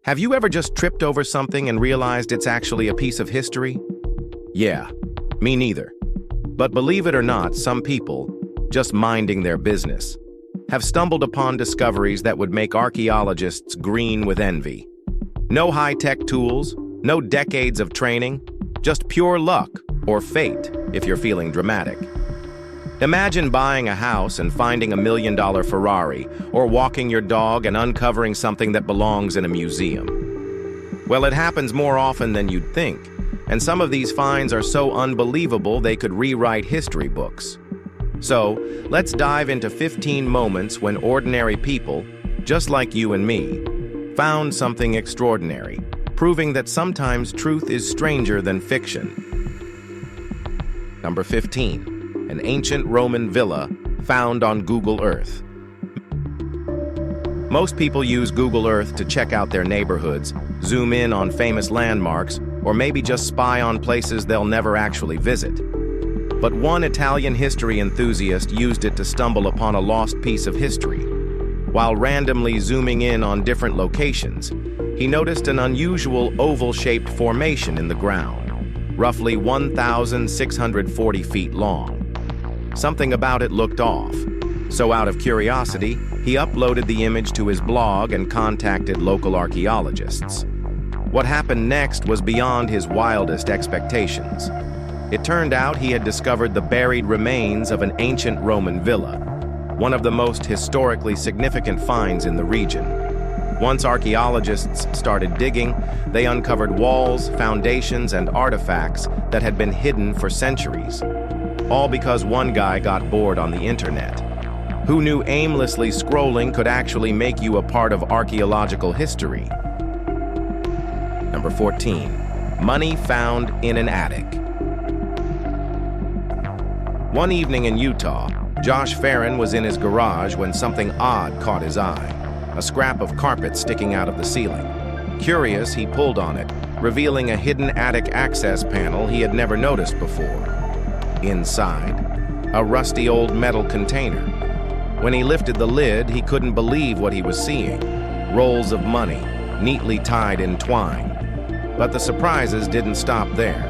Have you ever just tripped over something and realized it's actually a piece of history? Yeah, me neither. But believe it or not, some people, just minding their business, have stumbled upon discoveries that would make archaeologists green with envy. No high-tech tools, no decades of training, just pure luck, or fate, if you're feeling dramatic. Imagine buying a house and finding $1 million Ferrari, or walking your dog and uncovering something that belongs in a museum. Well, it happens more often than you'd think, and some of these finds are so unbelievable they could rewrite history books. So, let's dive into 15 moments when ordinary people, just like you and me, found something extraordinary, proving that sometimes truth is stranger than fiction. Number 15. An ancient Roman villa found on Google Earth. Most people use Google Earth to check out their neighborhoods, zoom in on famous landmarks, or maybe just spy on places they'll never actually visit. But one Italian history enthusiast used it to stumble upon a lost piece of history. While randomly zooming in on different locations, he noticed an unusual oval-shaped formation in the ground, roughly 1,640 feet long. Something about it looked off, so out of curiosity, he uploaded the image to his blog and contacted local archaeologists. What happened next was beyond his wildest expectations. It turned out he had discovered the buried remains of an ancient Roman villa, one of the most historically significant finds in the region. Once archaeologists started digging, they uncovered walls, foundations, and artifacts that had been hidden for centuries. All because one guy got bored on the internet. Who knew aimlessly scrolling could actually make you a part of archaeological history? Number 14. Money found in an attic. One evening in Utah, Josh Farron was in his garage when something odd caught his eye. A scrap of carpet sticking out of the ceiling. Curious, he pulled on it, revealing a hidden attic access panel he had never noticed before. Inside, a rusty old metal container. When he lifted the lid, he couldn't believe what he was seeing. Rolls of money, neatly tied in twine. But the surprises didn't stop there.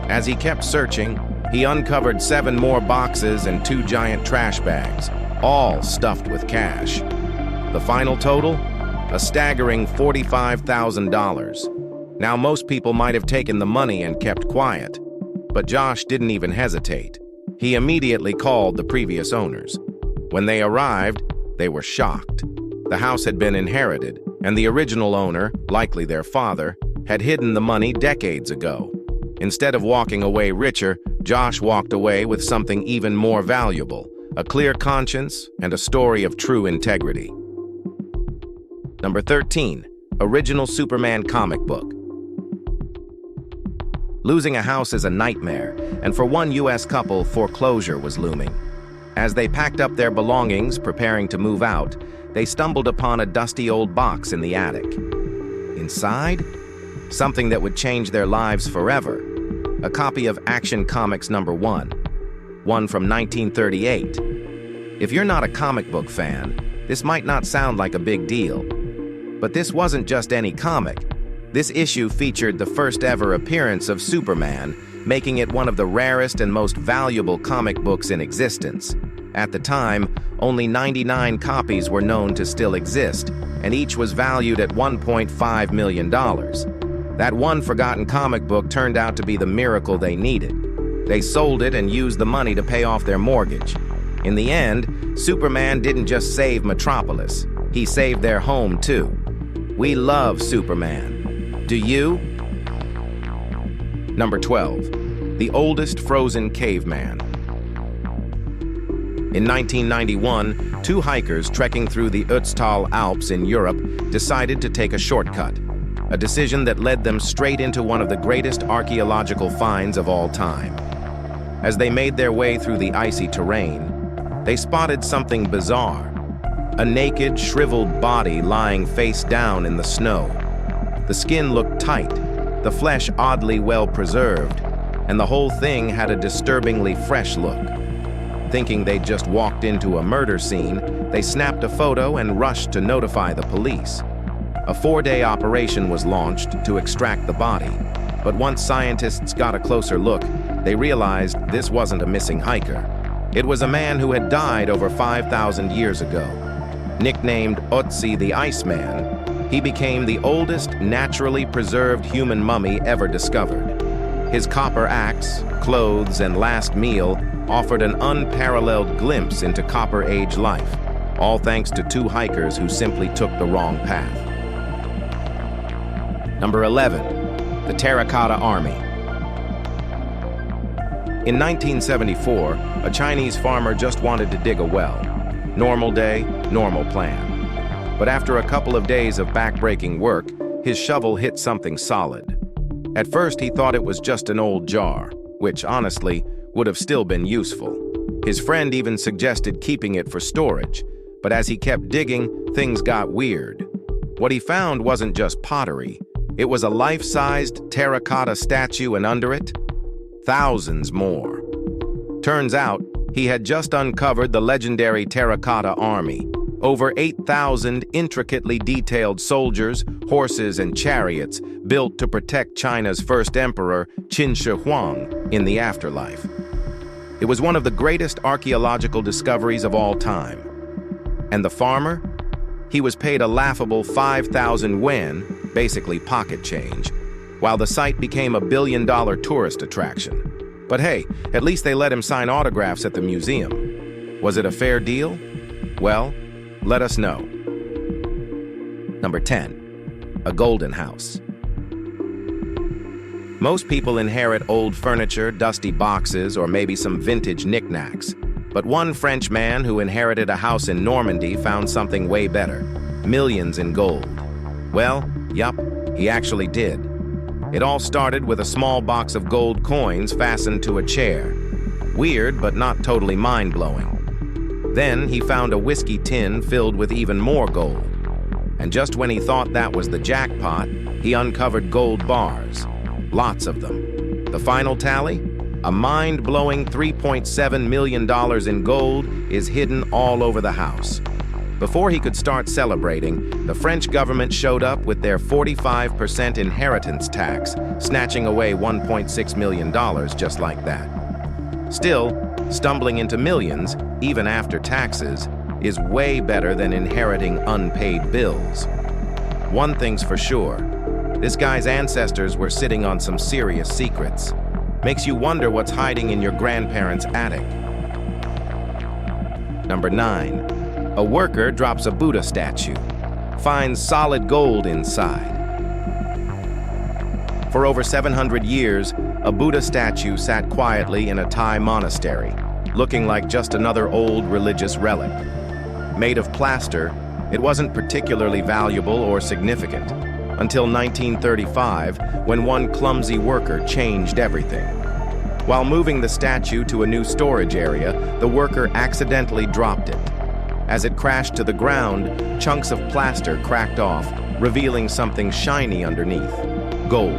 As he kept searching, he uncovered 7 more boxes and 2 giant trash bags, all stuffed with cash. The final total? A staggering $45,000. Now, most people might have taken the money and kept quiet. But Josh didn't even hesitate. He immediately called the previous owners. When they arrived, they were shocked. The house had been inherited, and the original owner, likely their father, had hidden the money decades ago. Instead of walking away richer, Josh walked away with something even more valuable, a clear conscience and a story of true integrity. Number 13. Original Superman comic book. Losing a house is a nightmare, and for one U.S. couple, foreclosure was looming. As they packed up their belongings, preparing to move out, they stumbled upon a dusty old box in the attic. Inside, something that would change their lives forever. A copy of Action Comics #1, one from 1938. If you're not a comic book fan, this might not sound like a big deal. But this wasn't just any comic. This issue featured the first ever appearance of Superman, making it one of the rarest and most valuable comic books in existence. At the time, only 99 copies were known to still exist, and each was valued at $1.5 million. That one forgotten comic book turned out to be the miracle they needed. They sold it and used the money to pay off their mortgage. In the end, Superman didn't just save Metropolis, he saved their home too. We love Superman. Do you? Number 12. The oldest frozen caveman. In 1991, 2 hikers trekking through the Ötztal Alps in Europe decided to take a shortcut, a decision that led them straight into one of the greatest archaeological finds of all time. As they made their way through the icy terrain, they spotted something bizarre, a naked, shriveled body lying face down in the snow. The skin looked tight, the flesh oddly well preserved, and the whole thing had a disturbingly fresh look. Thinking they'd just walked into a murder scene, they snapped a photo and rushed to notify the police. A 4-day operation was launched to extract the body, but once scientists got a closer look, they realized this wasn't a missing hiker. It was a man who had died over 5,000 years ago. Nicknamed Otzi the Iceman, he became the oldest naturally preserved human mummy ever discovered. His copper axe, clothes, and last meal offered an unparalleled glimpse into Copper Age life, all thanks to 2 hikers who simply took the wrong path. Number 11, the Terracotta Army. In 1974, a Chinese farmer just wanted to dig a well. Normal day, normal plan. But after a couple of days of back-breaking work, his shovel hit something solid. At first, he thought it was just an old jar, which, honestly, would have still been useful. His friend even suggested keeping it for storage, but as he kept digging, things got weird. What he found wasn't just pottery. It was a life-sized terracotta statue, and under it, thousands more. Turns out, he had just uncovered the legendary Terracotta Army. Over 8,000 intricately detailed soldiers, horses, and chariots built to protect China's first emperor, Qin Shi Huang, in the afterlife. It was one of the greatest archaeological discoveries of all time. And the farmer? He was paid a laughable 5,000 yuan, basically pocket change, while the site became a billion-dollar tourist attraction. But hey, at least they let him sign autographs at the museum. Was it a fair deal? Well, let us know. Number 10, a golden house. Most people inherit old furniture, dusty boxes, or maybe some vintage knickknacks. But one French man who inherited a house in Normandy found something way better: millions in gold. Well, yup, he actually did. It all started with a small box of gold coins fastened to a chair. Weird, but not totally mind-blowing. Then he found a whiskey tin filled with even more gold. And just when he thought that was the jackpot, he uncovered gold bars. Lots of them. The final tally? A mind-blowing $3.7 million in gold is hidden all over the house. Before he could start celebrating, the French government showed up with their 45% inheritance tax, snatching away $1.6 million just like that. Still, stumbling into millions, even after taxes, is way better than inheriting unpaid bills. One thing's for sure, this guy's ancestors were sitting on some serious secrets. Makes you wonder what's hiding in your grandparents' attic. Number 9. A worker drops a Buddha statue, finds solid gold inside. For over 700 years, a Buddha statue sat quietly in a Thai monastery, looking like just another old religious relic. Made of plaster, it wasn't particularly valuable or significant, until 1935, when one clumsy worker changed everything. While moving the statue to a new storage area, the worker accidentally dropped it. As it crashed to the ground, chunks of plaster cracked off, revealing something shiny underneath. Gold.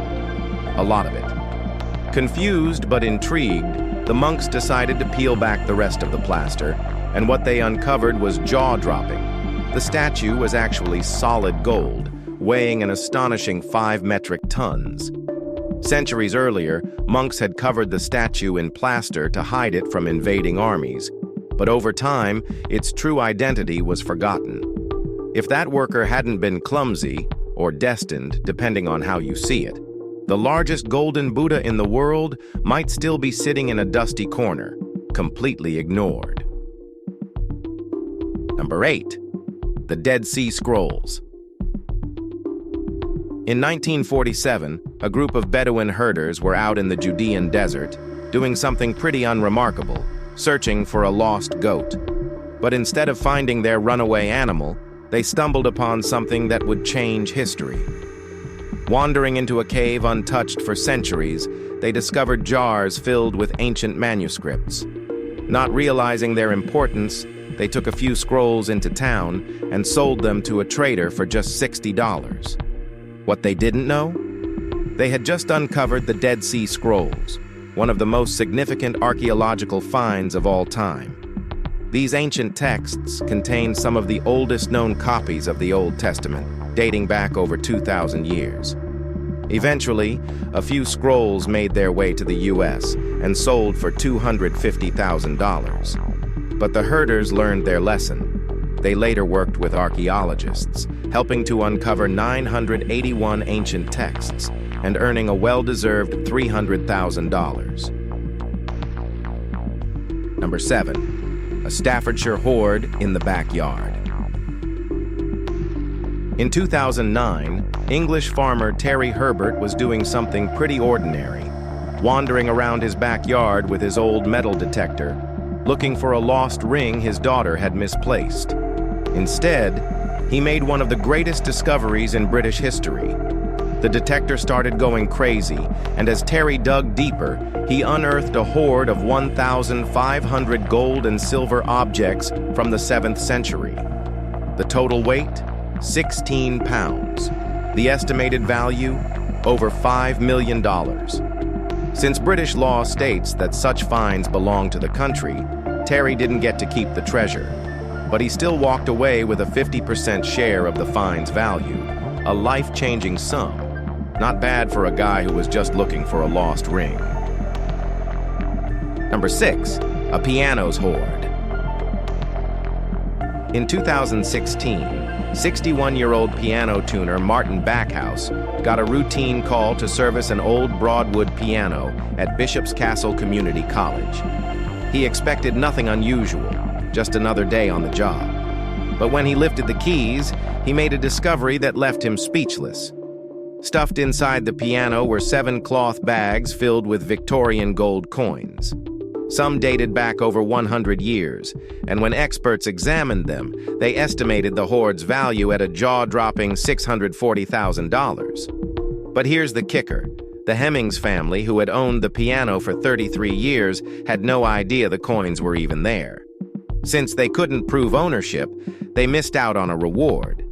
A lot of it. Confused but intrigued, the monks decided to peel back the rest of the plaster, and what they uncovered was jaw-dropping. The statue was actually solid gold, weighing an astonishing 5 metric tons. Centuries earlier, monks had covered the statue in plaster to hide it from invading armies. But over time, its true identity was forgotten. If that worker hadn't been clumsy, or destined, depending on how you see it, the largest golden Buddha in the world might still be sitting in a dusty corner, completely ignored. Number 8. The Dead Sea Scrolls. In 1947, a group of Bedouin herders were out in the Judean desert, doing something pretty unremarkable, searching for a lost goat. But instead of finding their runaway animal, they stumbled upon something that would change history. Wandering into a cave untouched for centuries, they discovered jars filled with ancient manuscripts. Not realizing their importance, they took a few scrolls into town and sold them to a trader for just $60. What they didn't know? They had just uncovered the Dead Sea Scrolls, one of the most significant archaeological finds of all time. These ancient texts contain some of the oldest known copies of the Old Testament, dating back over 2,000 years. Eventually, a few scrolls made their way to the U.S. and sold for $250,000. But the herders learned their lesson. They later worked with archaeologists, helping to uncover 981 ancient texts and earning a well-deserved $300,000. Number 7. A Staffordshire hoard in the backyard. In 2009, English farmer Terry Herbert was doing something pretty ordinary, wandering around his backyard with his old metal detector, looking for a lost ring his daughter had misplaced. Instead, he made one of the greatest discoveries in British history. The detector started going crazy, and as Terry dug deeper, he unearthed a hoard of 1,500 gold and silver objects from the 7th century. The total weight? 16 pounds. The estimated value? Over $5 million. Since British law states that such finds belong to the country, Terry didn't get to keep the treasure, but he still walked away with a 50% share of the find's value, a life-changing sum. Not bad for a guy who was just looking for a lost ring. Number 6. A piano's hoard. In 2016, 61-year-old piano tuner Martin Backhouse got a routine call to service an old Broadwood piano at Bishop's Castle Community College. He expected nothing unusual, just another day on the job. But when he lifted the keys, he made a discovery that left him speechless. Stuffed inside the piano were 7 cloth bags filled with Victorian gold coins. Some dated back over 100 years, and when experts examined them, they estimated the hoard's value at a jaw-dropping $640,000. But here's the kicker. The Hemmings family, who had owned the piano for 33 years, had no idea the coins were even there. Since they couldn't prove ownership, they missed out on a reward.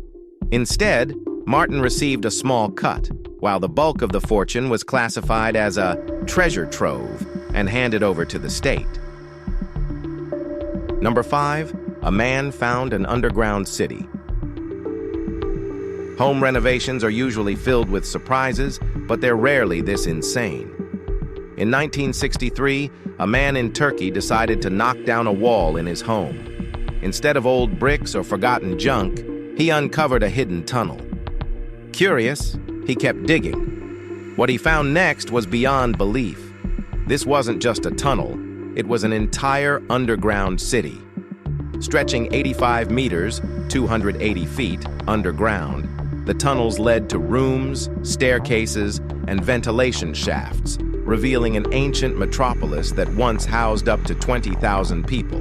Instead, Martin received a small cut, while the bulk of the fortune was classified as a treasure trove and handed over to the state. Number 5. A man found an underground city. Home renovations are usually filled with surprises, but they're rarely this insane. In 1963, a man in Turkey decided to knock down a wall in his home. Instead of old bricks or forgotten junk, he uncovered a hidden tunnel. Curious, he kept digging. What he found next was beyond belief. This wasn't just a tunnel, it was an entire underground city. Stretching 85 meters, 280 feet, underground, the tunnels led to rooms, staircases, and ventilation shafts, revealing an ancient metropolis that once housed up to 20,000 people.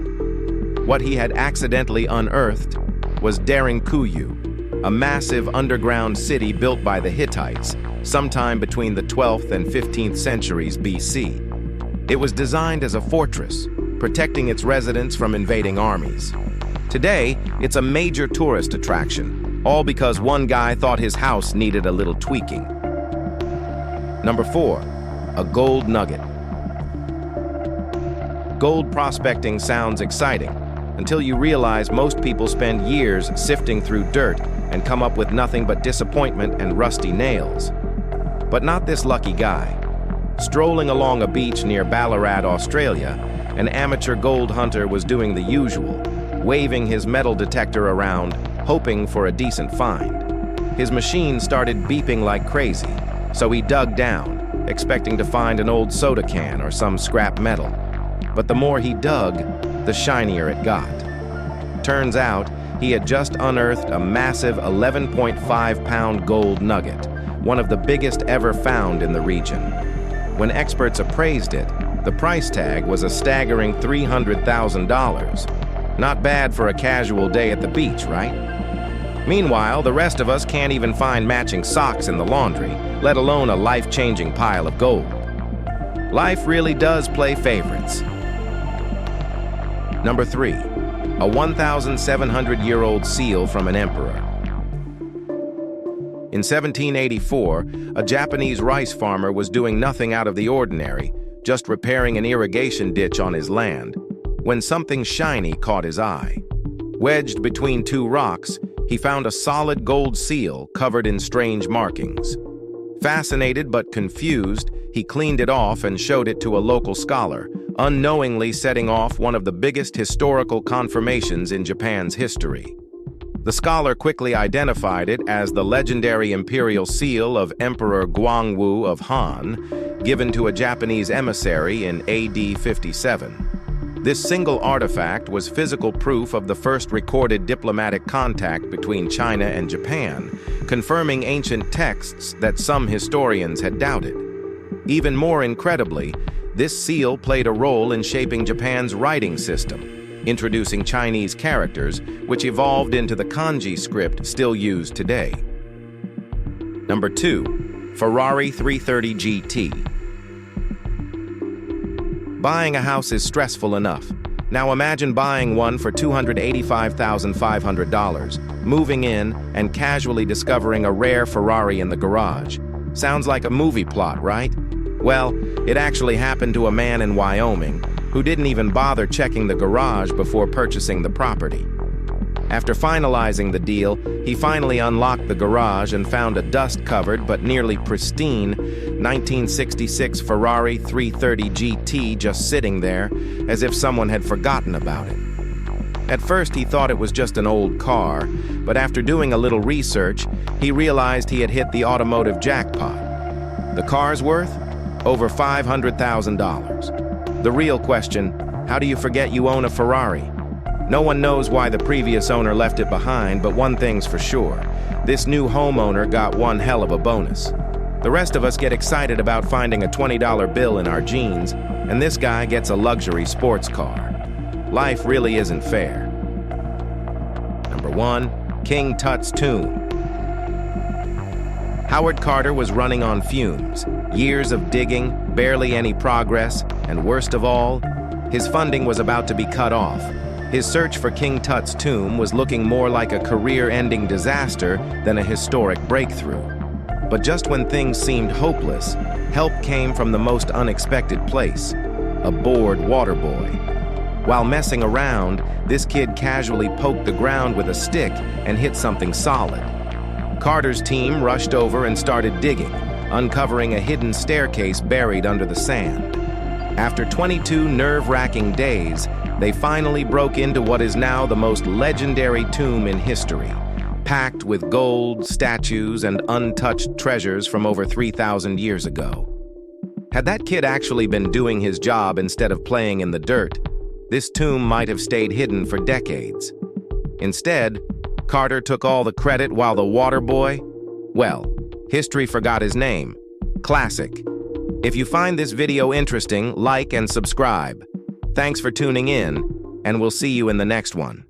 What he had accidentally unearthed was Derinkuyu, a massive underground city built by the Hittites, sometime between the 12th and 15th centuries BC. It was designed as a fortress, protecting its residents from invading armies. Today, it's a major tourist attraction, all because one guy thought his house needed a little tweaking. Number 4. A gold nugget. Gold prospecting sounds exciting, until you realize most people spend years sifting through dirt and come up with nothing but disappointment and rusty nails. But not this lucky guy. Strolling along a beach near Ballarat, Australia, an amateur gold hunter was doing the usual, waving his metal detector around, hoping for a decent find. His machine started beeping like crazy, so he dug down, expecting to find an old soda can or some scrap metal. But the more he dug, the shinier it got. Turns out, he had just unearthed a massive 11.5-pound gold nugget, one of the biggest ever found in the region. When experts appraised it, the price tag was a staggering $300,000. Not bad for a casual day at the beach, right? Meanwhile, the rest of us can't even find matching socks in the laundry, let alone a life-changing pile of gold. Life really does play favorites. Number 3. A 1,700-year-old seal from an emperor. In 1784, a Japanese rice farmer was doing nothing out of the ordinary, just repairing an irrigation ditch on his land, when something shiny caught his eye. Wedged between two rocks, he found a solid gold seal covered in strange markings. Fascinated but confused, he cleaned it off and showed it to a local scholar, unknowingly setting off one of the biggest historical confirmations in Japan's history. The scholar quickly identified it as the legendary imperial seal of Emperor Guangwu of Han, given to a Japanese emissary in AD 57. This single artifact was physical proof of the first recorded diplomatic contact between China and Japan, confirming ancient texts that some historians had doubted. Even more incredibly, this seal played a role in shaping Japan's writing system, introducing Chinese characters, which evolved into the kanji script still used today. Number 2. Ferrari 330 GT. Buying a house is stressful enough. Now imagine buying one for $285,500, moving in, and casually discovering a rare Ferrari in the garage. Sounds like a movie plot, right? Well, it actually happened to a man in Wyoming who didn't even bother checking the garage before purchasing the property. After finalizing the deal, he finally unlocked the garage and found a dust-covered but nearly pristine 1966 Ferrari 330 GT just sitting there, as if someone had forgotten about it. At first, he thought it was just an old car, but after doing a little research, he realized he had hit the automotive jackpot. The car's worth? Over $500,000. The real question, how do you forget you own a Ferrari? No one knows why the previous owner left it behind, but one thing's for sure. This new homeowner got one hell of a bonus. The rest of us get excited about finding a $20 bill in our jeans, and this guy gets a luxury sports car. Life really isn't fair. Number 1. King Tut's tomb. Howard Carter was running on fumes. Years of digging, barely any progress, and worst of all, his funding was about to be cut off. His search for King Tut's tomb was looking more like a career-ending disaster than a historic breakthrough. But just when things seemed hopeless, help came from the most unexpected place: a bored water boy. While messing around, this kid casually poked the ground with a stick and hit something solid. Carter's team rushed over and started digging, uncovering a hidden staircase buried under the sand. After 22 nerve-wracking days, they finally broke into what is now the most legendary tomb in history, packed with gold, statues, and untouched treasures from over 3,000 years ago. Had that kid actually been doing his job instead of playing in the dirt, this tomb might have stayed hidden for decades. Instead, Carter took all the credit while the water boy, well, history forgot his name. Classic. If you find this video interesting, like and subscribe. Thanks for tuning in, and we'll see you in the next one.